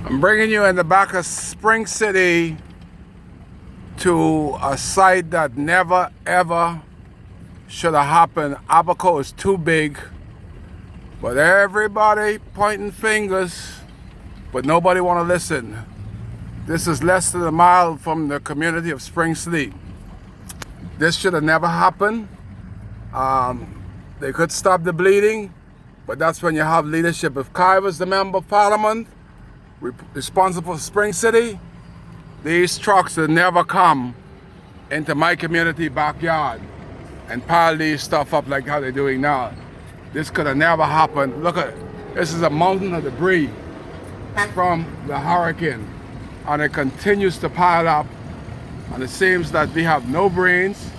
I'm bringing you in the back of Spring City to a site that never ever should have happened. Abaco is too big, but everybody pointing fingers, but nobody want to listen. This is less than a mile from the community of Spring City. This should have never happened. They could stop the bleeding, but that's when you have leadership. If Kai was the member of parliament responsible for Spring City, these trucks would never come into my community backyard and pile these stuff up like how they're doing now. This could have never happened. Look at, this is a mountain of debris from the hurricane, and it continues to pile up, and it seems that we have no brains,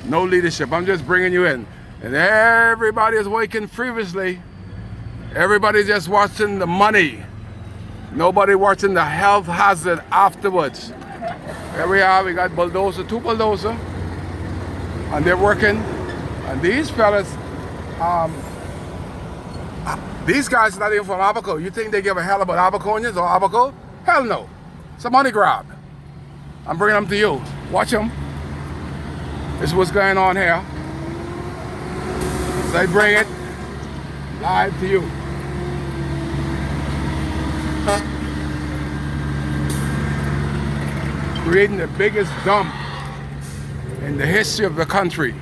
no leadership. I'm just bringing you in, and everybody is working frivolously. Everybody's just watching the money. Nobody watching the health hazard afterwards. Here we are, we got bulldozer, two bulldozers, and they're working. And these fellas, these guys are not even from Abaco. You think they give a hell about Abaconians or Abaco? Hell no. It's a money grab. I'm bringing them to you. Watch them. This is what's going on here. So I bring it live to you. Creating the biggest dump in the history of the country.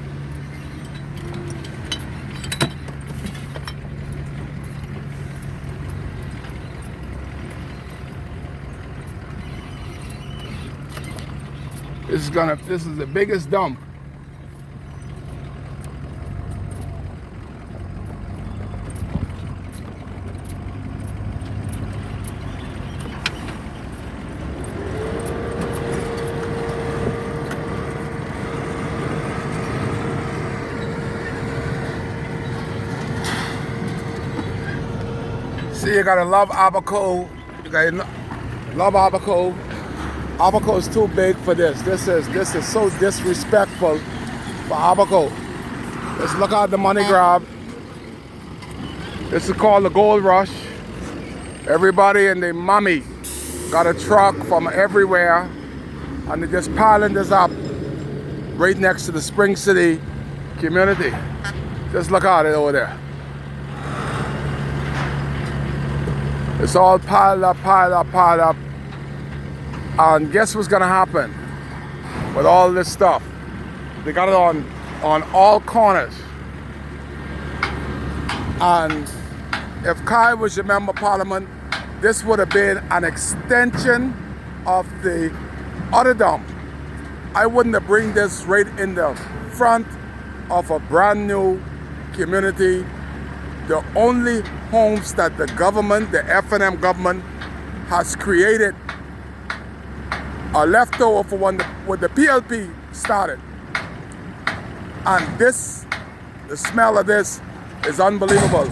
This is the biggest dump. See, you gotta love Abaco. You gotta love Abaco. Abaco is too big for this. This is so disrespectful for Abaco. Let's look at the money grab. This is called the gold rush. Everybody and their mommy got a truck from everywhere, and they're just piling this up right next to the Spring City community. Just look at it over there. It's all piled up, piled up, piled up. And guess what's gonna happen with all this stuff? They got it on all corners. And if Kai was your member of parliament, this would have been an extension of the other dump. I wouldn't have bring this right in the front of a brand new community. The only homes that the government, the F&M government, has created are left over for when the PLP started. And this, the smell of this is unbelievable.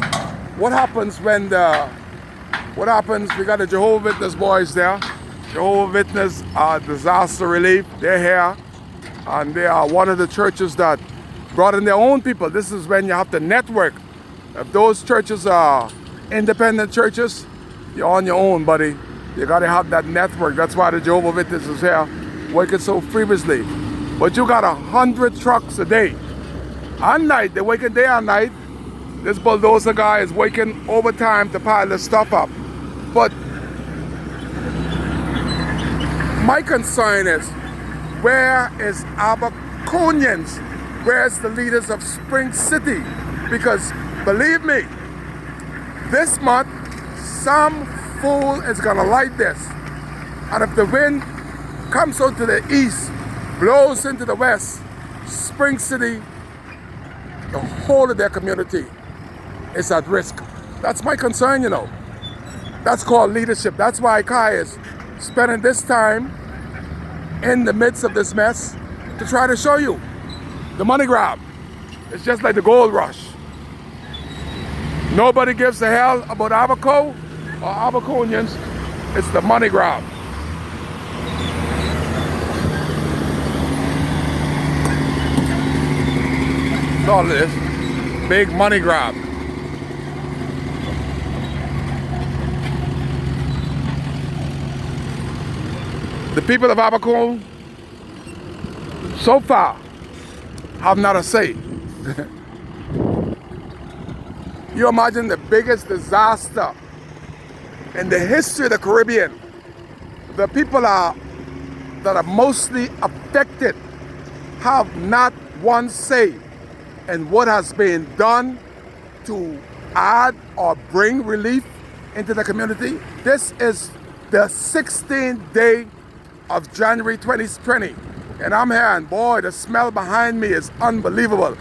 What happens when we got the Jehovah's Witness boys there. Jehovah's Witness disaster relief, they're here. And they are one of the churches that brought in their own people. This is when you have to network. If those churches are independent churches, you're on your own, buddy. You gotta have that network. That's why the Jehovah's Witness is here, working so frivolously. But you got 100 trucks a day. At night, they're working day and night. This bulldozer guy is working overtime to pile this stuff up. But my concern is, where is Abaconians? Where's the leaders of Spring City? Because believe me, this month, some fool is gonna light this. And if the wind comes out to the east, blows into the west, Spring City, the whole of their community is at risk. That's my concern, you know. That's called leadership. That's why Kai is spending this time in the midst of this mess to try to show you the money grab. It's just like the gold rush. Nobody gives a hell about Abaco or Abaconians. It's the money grab. That's all it is. Big money grab. The people of Abaco so far have not a say. You imagine the biggest disaster in the history of the Caribbean. The people that are mostly affected have not one say in what has been done to add or bring relief into the community. This is the 16th day of January 2020, and I'm here, and boy, the smell behind me is unbelievable.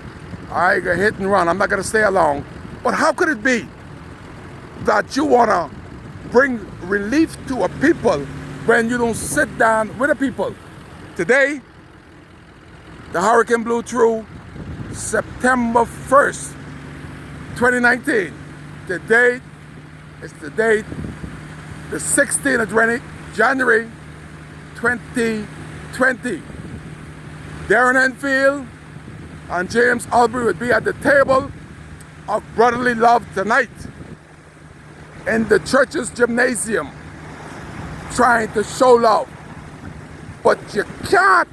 I got hit and run. I'm not going to stay long. But how could it be that you want to bring relief to a people when you don't sit down with the people? Today, the hurricane blew through September 1st, 2019. The date is the 16th of January 2020. Darren Enfield and James Albury would be at the table of brotherly love tonight in the church's gymnasium, trying to show love. But you can't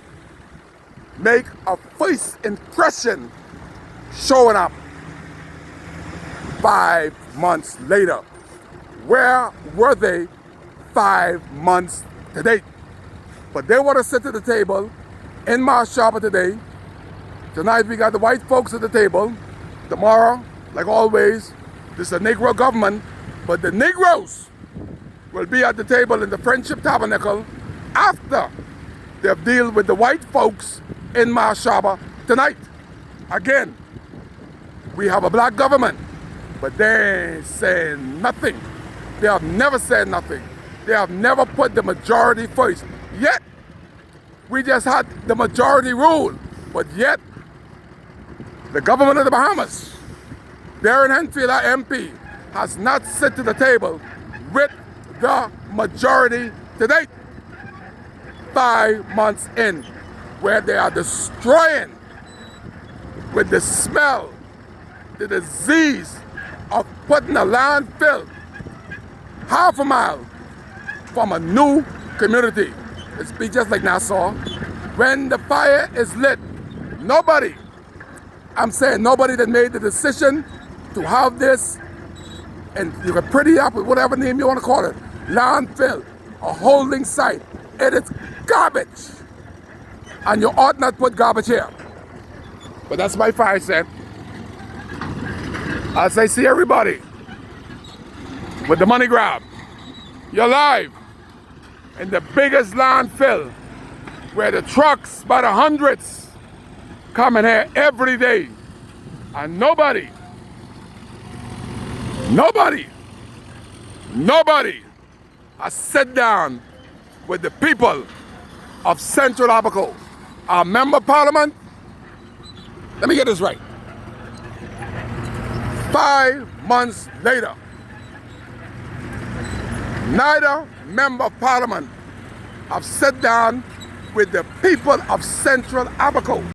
make a first impression showing up 5 months later. Where were they 5 months to date? But they want to sit at the table in Marshall today. Tonight we got the white folks at the table. Tomorrow, like always, this is a Negro government, but the Negroes will be at the table in the Friendship Tabernacle after they've dealt with the white folks in Marshall tonight. Again, we have a black government, but they ain't saying nothing. They have never said nothing. They have never put the majority first. Yet, we just had the majority rule, but yet, the government of the Bahamas, Darren Enfield, our MP, has not sit to the table with the majority to date. 5 months in, where they are destroying with the smell, the disease of putting a landfill half a mile from a new community. It's be just like Nassau. When the fire is lit, nobody, I'm saying nobody that made the decision to have this, and you can pretty up with whatever name you want to call it, landfill, a holding site. It is garbage. And you ought not put garbage here. But that's my 5 cents. As I see everybody with the money grab, you're live in the biggest landfill where the trucks by the hundreds come in here every day. And nobody has sat down with the people of Central Abaco. Our member of parliament, let me get this right. 5 months later, neither member of parliament have sat down with the people of Central Abaco.